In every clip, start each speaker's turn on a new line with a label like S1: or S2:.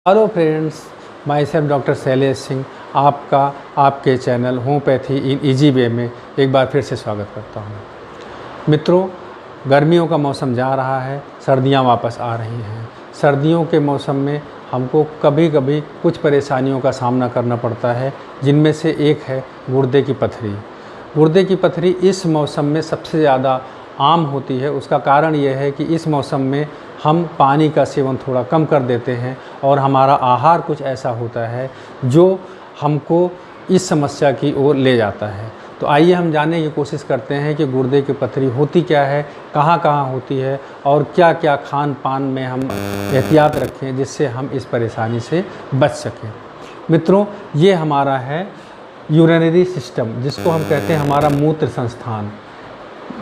S1: Hello friends, my self doctor Shailesh Singh आपका आपके channel homeopathy in easy way में एक बार फिर से स्वागत करता हूँ। मित्रों, गर्मियों का मौसम जा रहा है, सर्दियाँ वापस आ रही हैं। सर्दियों के मौसम में हमको कभी कभी कुछ परेशानियों का सामना करना पड़ता है, जिनमें से एक है गुर्दे की पथरी। गुर्दे की पथरी इस मौसम में सबसे ज़्यादा आम होती है। उसका कारण यह है कि इस मौसम में हम पानी का सेवन थोड़ा कम कर देते हैं और हमारा आहार कुछ ऐसा होता है जो हमको इस समस्या की ओर ले जाता है। तो आइए हम जानने की कोशिश करते हैं कि गुर्दे की पथरी होती क्या है, कहाँ कहाँ होती है और क्या क्या खान पान में हम एहतियात रखें जिससे हम इस परेशानी से बच सकें। मित्रों, ये हमारा है यूरिनरी सिस्टम, जिसको हम कहते हैं हमारा मूत्र संस्थान।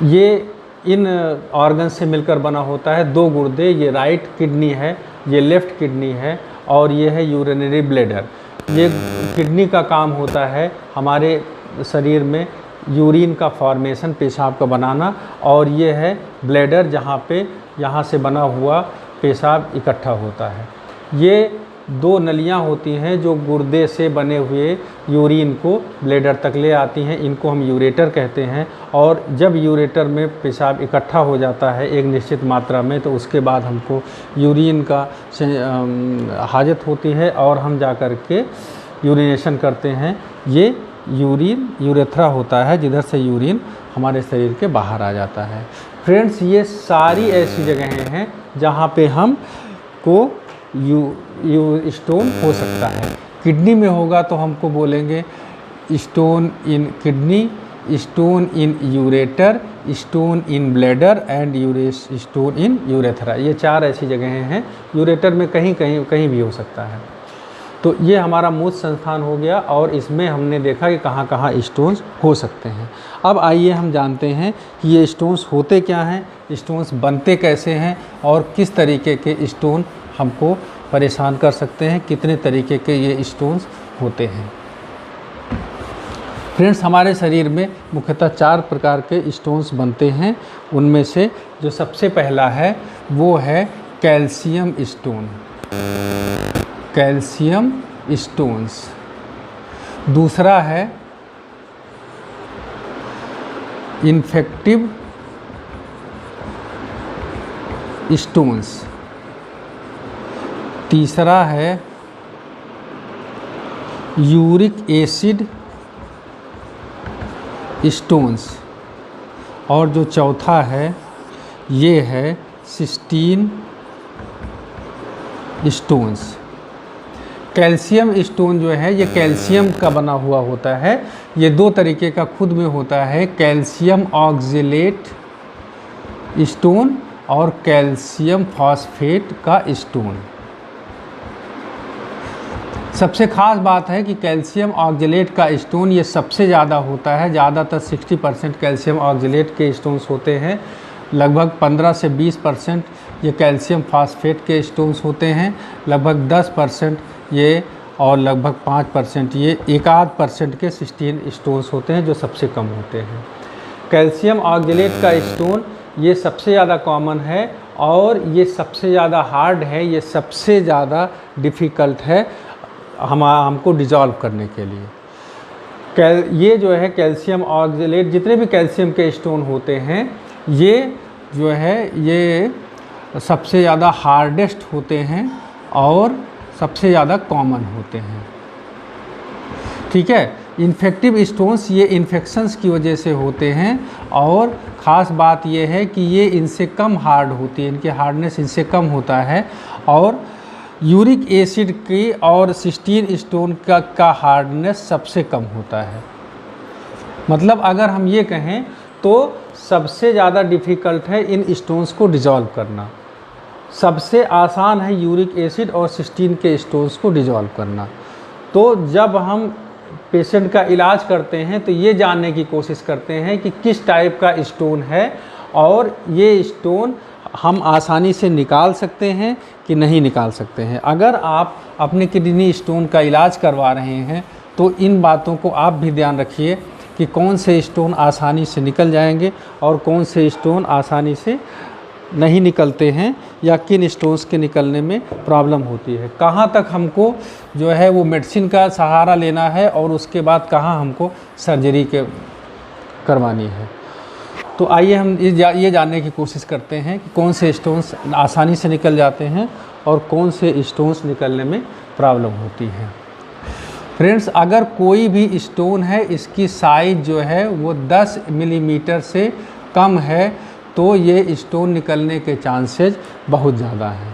S1: ये इन ऑर्गन से मिलकर बना होता है। दो गुर्दे, ये राइट किडनी है, ये लेफ़्ट किडनी है और ये है यूरिनरी ब्लैडर। ये किडनी का काम होता है हमारे शरीर में यूरिन का फॉर्मेशन, पेशाब का बनाना, और ये है ब्लैडर यहाँ से बना हुआ पेशाब इकट्ठा होता है। ये दो नलियाँ होती हैं जो गुर्दे से बने हुए यूरिन को ब्लैडर तक ले आती हैं। इनको हम यूरेटर कहते हैं। और जब यूरेटर में पेशाब इकट्ठा हो जाता है एक निश्चित मात्रा में, तो उसके बाद हमको यूरिन का हाजत होती है और हम जा कर के यूरिनेशन करते हैं। ये यूरिन यूरेथ्रा होता है, जिधर से यूरिन हमारे शरीर के बाहर आ जाता है। फ्रेंड्स, ये सारी ऐसी जगहें हैं जहाँ पे हम को स्टोन हो सकता है। किडनी में होगा तो हमको बोलेंगे stone in kidney, stone in ureter, stone in bladder and stone in urethra. ये चार ऐसी जगहें हैं। यूरेटर में कहीं भी हो सकता है। तो ये हमारा मूत्र संस्थान हो गया और इसमें हमने देखा कि कहाँ कहाँ स्टोन्स हो सकते हैं। अब आइए हम जानते हैं कि ये स्टोन्स होते क्या हैं, स्टोन्स बनते कैसे हैं और किस तरीके के स्टोन हमको परेशान कर सकते हैं, कितने तरीके के ये स्टोन्स होते हैं। फ्रेंड्स, हमारे शरीर में मुख्यतः 4 प्रकार के स्टोन्स बनते हैं। उनमें से जो सबसे पहला है वो है कैल्शियम स्टोन, कैल्शियम स्टोन्स। दूसरा है इन्फेक्टिव स्टोन्स। तीसरा है यूरिक एसिड स्टोन्स। और जो चौथा है ये है सिस्टीन स्टोन्स। कैल्शियम स्टोन जो है ये कैल्शियम का बना हुआ होता है। ये 2 तरीके का खुद में होता है, कैल्शियम ऑक्जेलेट स्टोन और कैल्शियम फॉस्फेट का स्टोन। सबसे ख़ास बात है कि कैल्शियम ऑक्जेलेट का स्टोन ये सबसे ज़्यादा होता है। ज़्यादातर 60% कैल्शियम ऑक्जेलेट के स्टोन्स होते हैं। लगभग 15 से 20% ये कैल्शियम फास्फेट के स्टोन्स होते हैं। लगभग 10% ये और लगभग 5% ये 1-8% के सिस्टीन स्टोन्स होते हैं, जो सबसे कम होते हैं। कैल्शियम ऑक्जेलेट का स्टोन ये सबसे ज़्यादा कॉमन है और ये सबसे ज़्यादा हार्ड है, ये सबसे ज़्यादा डिफ़िकल्ट है हमको डिज़ोल्व करने के लिए। ये जो है कैल्शियम ऑक्जेलेट, जितने भी कैल्शियम के स्टोन होते हैं ये जो है ये सबसे ज़्यादा हार्डेस्ट होते हैं और सबसे ज़्यादा कॉमन होते हैं। ठीक है। इन्फेक्टिव स्टोन्स ये इन्फेक्शंस की वजह से होते हैं और ख़ास बात ये है कि ये इनसे कम हार्ड होती है, इनकी हार्डनेस इनसे कम होता है। और यूरिक एसिड की और सिस्टीन स्टोन का हार्डनेस सबसे कम होता है। मतलब अगर हम ये कहें तो सबसे ज़्यादा डिफ़िकल्ट है इन स्टोन्स को डिज़ोल्व करना। सबसे आसान है यूरिक एसिड और सिस्टीन के स्टोन्स को डिज़ोल्व करना। तो जब हम पेशेंट का इलाज करते हैं तो ये जानने की कोशिश करते हैं कि किस टाइप का स्टोन है और ये स्टोन हम आसानी से निकाल सकते हैं कि नहीं निकाल सकते हैं। अगर आप अपने किडनी स्टोन का इलाज करवा रहे हैं तो इन बातों को आप भी ध्यान रखिए कि कौन से स्टोन आसानी से निकल जाएंगे और कौन से स्टोन आसानी से नहीं निकलते हैं या किन स्टोन्स के निकलने में प्रॉब्लम होती है, कहाँ तक हमको जो है वो मेडिसिन का सहारा लेना है और उसके बाद कहाँ हमको सर्जरी के करवानी है। तो आइए हम ये जानने की कोशिश करते हैं कि कौन से स्टोन्स आसानी से निकल जाते हैं और कौन से स्टोन्स निकलने में प्रॉब्लम होती है। फ्रेंड्स, अगर कोई भी स्टोन है, इसकी साइज़ जो है वो 10 मिलीमीटर से कम है तो ये स्टोन निकलने के चांसेस बहुत ज़्यादा हैं।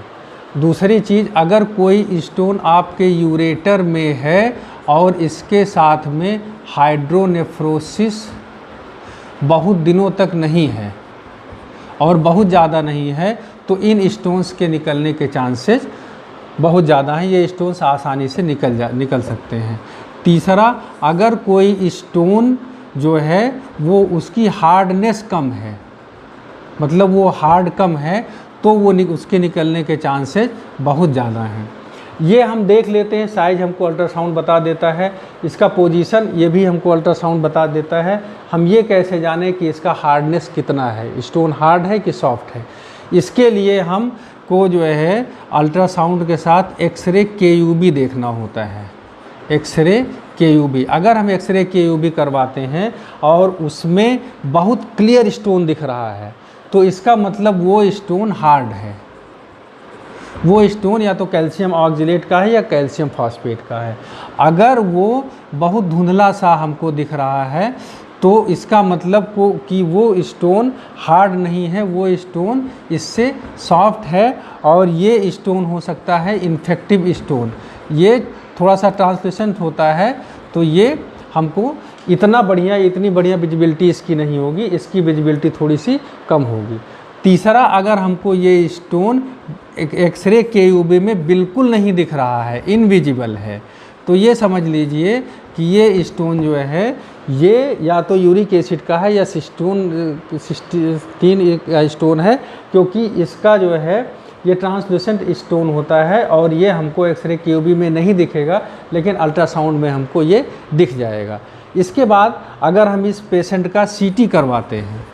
S1: दूसरी चीज़, अगर कोई स्टोन आपके यूरेटर में है और इसके साथ में हाइड्रोनेफ्रोसिस बहुत दिनों तक नहीं है और बहुत ज़्यादा नहीं है तो इन स्टोन्स के निकलने के चांसेस बहुत ज़्यादा हैं। ये स्टोन्स आसानी से निकल सकते हैं। तीसरा, अगर कोई स्टोन जो है वो उसकी हार्डनेस कम है, मतलब वो हार्ड कम है, तो वो उसके निकलने के चांसेस बहुत ज़्यादा हैं। ये हम देख लेते हैं, साइज़ हमको अल्ट्रासाउंड बता देता है, इसका पोजीशन ये भी हमको अल्ट्रासाउंड बता देता है। हम ये कैसे जानें कि इसका हार्डनेस कितना है, स्टोन हार्ड है कि सॉफ्ट है। इसके लिए हम को जो है अल्ट्रासाउंड के साथ एक्सरे KUB देखना होता है। एक्सरे KUB, अगर हम एक्सरे KUB करवाते हैं और उसमें बहुत क्लियर स्टोन दिख रहा है तो इसका मतलब वो स्टोन हार्ड है। वो स्टोन या तो कैल्शियम ऑक्जेलेट का है या कैल्शियम फॉस्फेट का है। अगर वो बहुत धुंधला सा हमको दिख रहा है तो इसका मतलब कि वो स्टोन हार्ड नहीं है, वो स्टोन इससे सॉफ्ट है और ये स्टोन हो सकता है इन्फेक्टिव स्टोन। ये थोड़ा सा ट्रांसपेरेंट होता है तो ये हमको इतनी बढ़िया विजिबिलिटी इसकी नहीं होगी, इसकी विजिबिलिटी थोड़ी सी कम होगी। तीसरा, अगर हमको ये स्टोन एक्सरे KUB में बिल्कुल नहीं दिख रहा है, इनविजिबल है, तो ये समझ लीजिए कि ये स्टोन जो है ये या तो यूरिक एसिड का है या सिस्टीन स्टोन है, क्योंकि इसका जो है ये ट्रांसलूसेंट स्टोन होता है और ये हमको एक्सरे KUB में नहीं दिखेगा, लेकिन अल्ट्रासाउंड में हमको ये दिख जाएगा। इसके बाद अगर हम इस पेशेंट का CT करवाते हैं,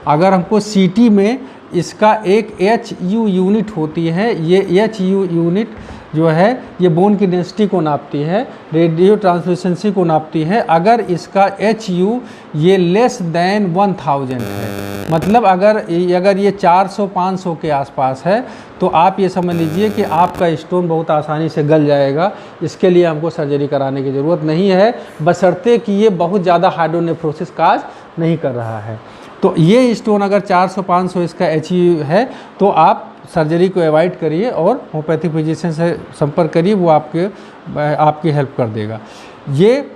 S1: अगर हमको CT में इसका एक HU यूनिट होती है, ये HU यूनिट जो है ये बोन की डेंसिटी को नापती है, रेडियो ट्रांसल्यूसेंसी को नापती है। अगर इसका HU ये लेस देन 1000 है, मतलब अगर ये 400-500 के आसपास है तो आप ये समझ लीजिए कि आपका स्टोन बहुत आसानी से गल जाएगा। इसके लिए हमको सर्जरी कराने की ज़रूरत नहीं है, बशर्ते कि ये बहुत ज़्यादा हाइड्रोनेफ्रोसिस काज नहीं कर रहा है। तो ये स्टोन अगर 400-500 इसका HU है तो आप सर्जरी को अवॉइड करिए और होम्योपैथिक फिजिशियन से संपर्क करिए, वो आपकी हेल्प कर देगा। ये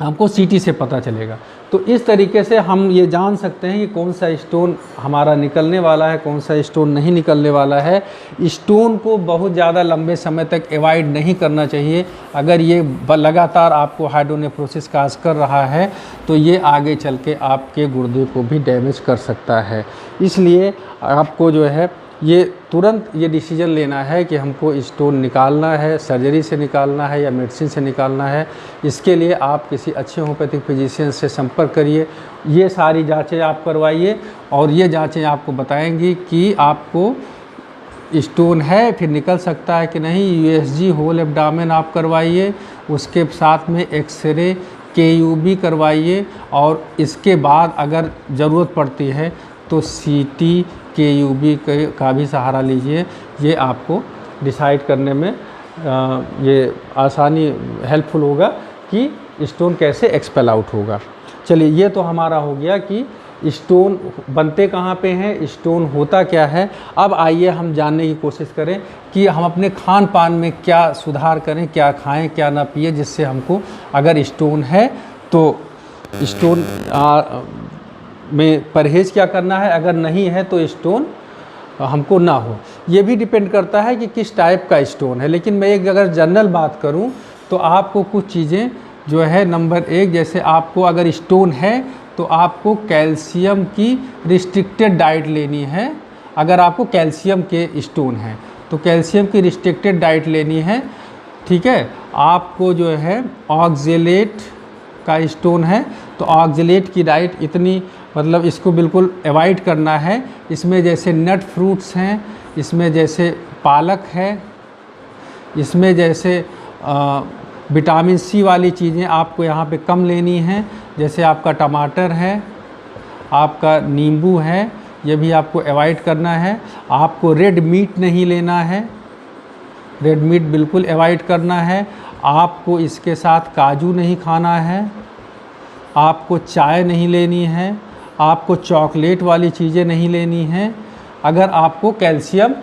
S1: हमको CT से पता चलेगा। तो इस तरीके से हम ये जान सकते हैं कि कौन सा स्टोन हमारा निकलने वाला है, कौन सा स्टोन नहीं निकलने वाला है। स्टोन को बहुत ज़्यादा लंबे समय तक अवॉइड नहीं करना चाहिए। अगर ये लगातार आपको हाइड्रोनेफ्रोसिस काज कर रहा है तो ये आगे चल के आपके गुर्दे को भी डैमेज कर सकता है। इसलिए आपको जो है ये तुरंत ये डिसीजन लेना है कि हमको स्टोन निकालना है, सर्जरी से निकालना है या मेडिसिन से निकालना है। इसके लिए आप किसी अच्छे होम्योपैथिक फिजिशियन से संपर्क करिए, ये सारी जांचें आप करवाइए और ये जांचें आपको बताएंगी कि आपको स्टोन है फिर निकल सकता है कि नहीं। USG होल एब्डामेन आप करवाइए, उसके साथ में एक्सरे KUB करवाइए और इसके बाद अगर ज़रूरत पड़ती है तो CT KUB का भी सहारा लीजिए। ये आपको डिसाइड करने में ये आसानी हेल्पफुल होगा कि स्टोन कैसे एक्सपेल आउट होगा। चलिए, ये तो हमारा हो गया कि स्टोन बनते कहाँ पे हैं, स्टोन होता क्या है। अब आइए हम जानने की कोशिश करें कि हम अपने खान पान में क्या सुधार करें, क्या खाएं क्या ना पिए, जिससे हमको अगर स्टोन है तो स्टोन में परहेज़ क्या करना है, अगर नहीं है तो स्टोन हमको ना हो। ये भी डिपेंड करता है कि किस टाइप का स्टोन है, लेकिन मैं एक अगर जनरल बात करूं तो आपको कुछ चीज़ें जो है, नंबर 1 जैसे आपको अगर स्टोन है तो आपको कैल्शियम की रिस्ट्रिक्टेड डाइट लेनी है। अगर आपको कैल्शियम के स्टोन है तो कैल्शियम की रिस्ट्रिक्टेड डाइट लेनी है, ठीक है। आपको जो है ऑक्जेलेट का स्टोन है तो ऑक्जेलेट की डाइट इतनी मतलब इसको बिल्कुल अवॉइड करना है। इसमें जैसे नट फ्रूट्स हैं, इसमें जैसे पालक है, इसमें जैसे विटामिन सी वाली चीज़ें आपको यहाँ पे कम लेनी हैं। जैसे आपका टमाटर है, आपका नींबू है, ये भी आपको अवॉइड करना है। आपको रेड मीट नहीं लेना है, रेड मीट बिल्कुल अवॉइड करना है। आपको इसके साथ काजू नहीं खाना है, आपको चाय नहीं लेनी है, आपको चॉकलेट वाली चीज़ें नहीं लेनी हैं। अगर आपको कैल्शियम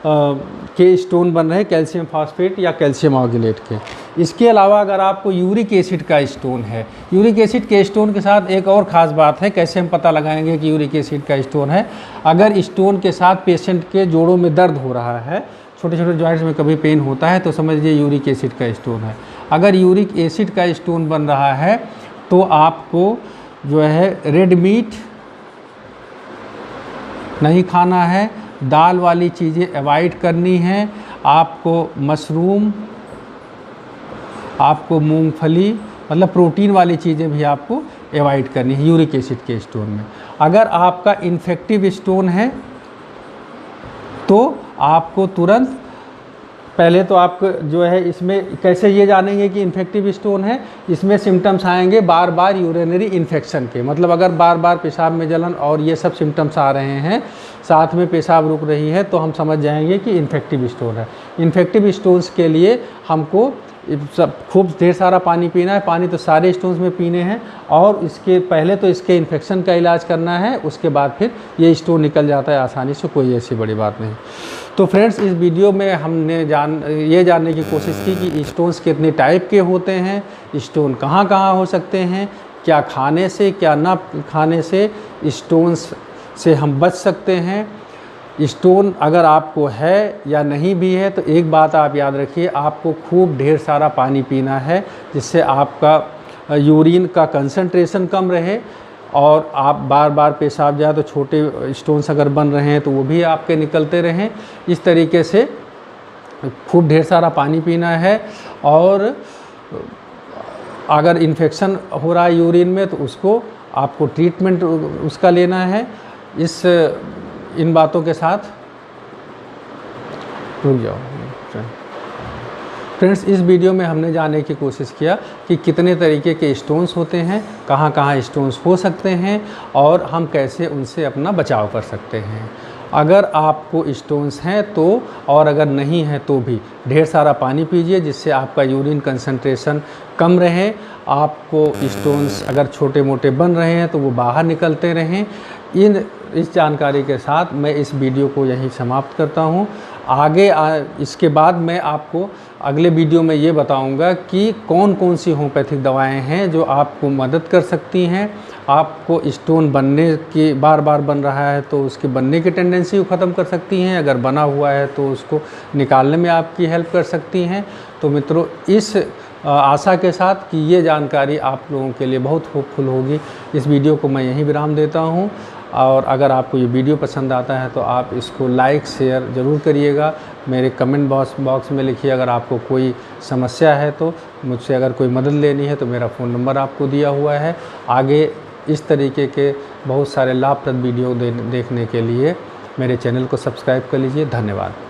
S1: के स्टोन बन रहे, कैल्शियम फॉस्फेट या कैल्शियम ऑक्जेलेट के। इसके अलावा अगर आपको यूरिक एसिड का स्टोन है, यूरिक एसिड के स्टोन के साथ एक और ख़ास बात है, कैसे हम पता लगाएंगे कि यूरिक एसिड का स्टोन है। अगर स्टोन के साथ पेशेंट के जोड़ों में दर्द हो रहा है, छोटे छोटे जॉइंट्स में कभी पेन होता है, तो समझ लीजिए यूरिक एसिड का स्टोन है। अगर यूरिक एसिड का स्टोन बन रहा है तो आपको जो है रेड मीट नहीं खाना है, दाल वाली चीज़ें अवॉइड करनी है। आपको मशरूम, आपको मूंगफली, मतलब प्रोटीन वाली चीज़ें भी आपको अवॉइड करनी है यूरिक एसिड के स्टोन में। अगर आपका इन्फेक्टिव स्टोन है तो आपको तुरंत, पहले तो आप जो है इसमें कैसे ये जानेंगे कि इन्फेक्टिव स्टोन है, इसमें सिम्टम्स आएंगे बार बार यूरिनरी इन्फेक्शन के। मतलब अगर बार बार पेशाब में जलन और ये सब सिम्टम्स आ रहे हैं, साथ में पेशाब रुक रही है, तो हम समझ जाएंगे कि इन्फेक्टिव स्टोन है। इन्फेक्टिव स्टोन्स के लिए हमको सब खूब ढेर सारा पानी पीना है। पानी तो सारे स्टोन्स में पीने हैं, और इसके पहले तो इसके इन्फेक्शन का इलाज करना है, उसके बाद फिर ये स्टोन निकल जाता है आसानी से, कोई ऐसी बड़ी बात नहीं। तो फ्रेंड्स, इस वीडियो में हमने ये जानने की कोशिश की कि स्टोन्स कितने टाइप के होते हैं, स्टोन कहाँ कहाँ हो सकते हैं, क्या खाने से क्या ना खाने से स्टोन्स से हम बच सकते हैं। स्टोन अगर आपको है या नहीं भी है तो एक बात आप याद रखिए, आपको खूब ढेर सारा पानी पीना है, जिससे आपका यूरिन का कंसंट्रेशन कम रहे, और आप बार बार पेशाब जाए तो छोटे स्टोन्स अगर बन रहे हैं तो वो भी आपके निकलते रहें। इस तरीके से खूब ढेर सारा पानी पीना है। और अगर इन्फेक्शन हो रहा है यूरिन में तो उसको आपको ट्रीटमेंट उसका लेना है। इन बातों के साथ रुक जाओ फ्रेंड्स। इस वीडियो में हमने जानने की कोशिश किया कि कितने तरीके के स्टोन्स होते हैं, कहाँ कहाँ स्टोन्स हो सकते हैं, और हम कैसे उनसे अपना बचाव कर सकते हैं। अगर आपको स्टोन्स हैं तो, और अगर नहीं है तो भी ढेर सारा पानी पीजिए, जिससे आपका यूरिन कंसंट्रेशन कम रहे। आपको स्टोन्स अगर छोटे मोटे बन रहे हैं तो वो बाहर निकलते रहें। इस जानकारी के साथ मैं इस वीडियो को यहीं समाप्त करता हूँ। आगे इसके बाद मैं आपको अगले वीडियो में ये बताऊंगा कि कौन कौन सी होम्योपैथिक दवाएं हैं जो आपको मदद कर सकती हैं। आपको स्टोन बनने की बार बार बन रहा है तो उसके बनने की टेंडेंसी को ख़त्म कर सकती हैं, अगर बना हुआ है तो उसको निकालने में आपकी हेल्प कर सकती हैं। तो मित्रों, इस आशा के साथ कि ये जानकारी आप लोगों के लिए बहुत होपफुल होगी, इस वीडियो को मैं यहीं विराम देता हूँ। और अगर आपको ये वीडियो पसंद आता है तो आप इसको लाइक शेयर ज़रूर करिएगा। मेरे कमेंट बॉक्स में लिखिए अगर आपको कोई समस्या है, तो मुझसे अगर कोई मदद लेनी है तो मेरा फ़ोन नंबर आपको दिया हुआ है। आगे इस तरीके के बहुत सारे लाभप्रद वीडियो देखने के लिए मेरे चैनल को सब्सक्राइब कर लीजिए। धन्यवाद।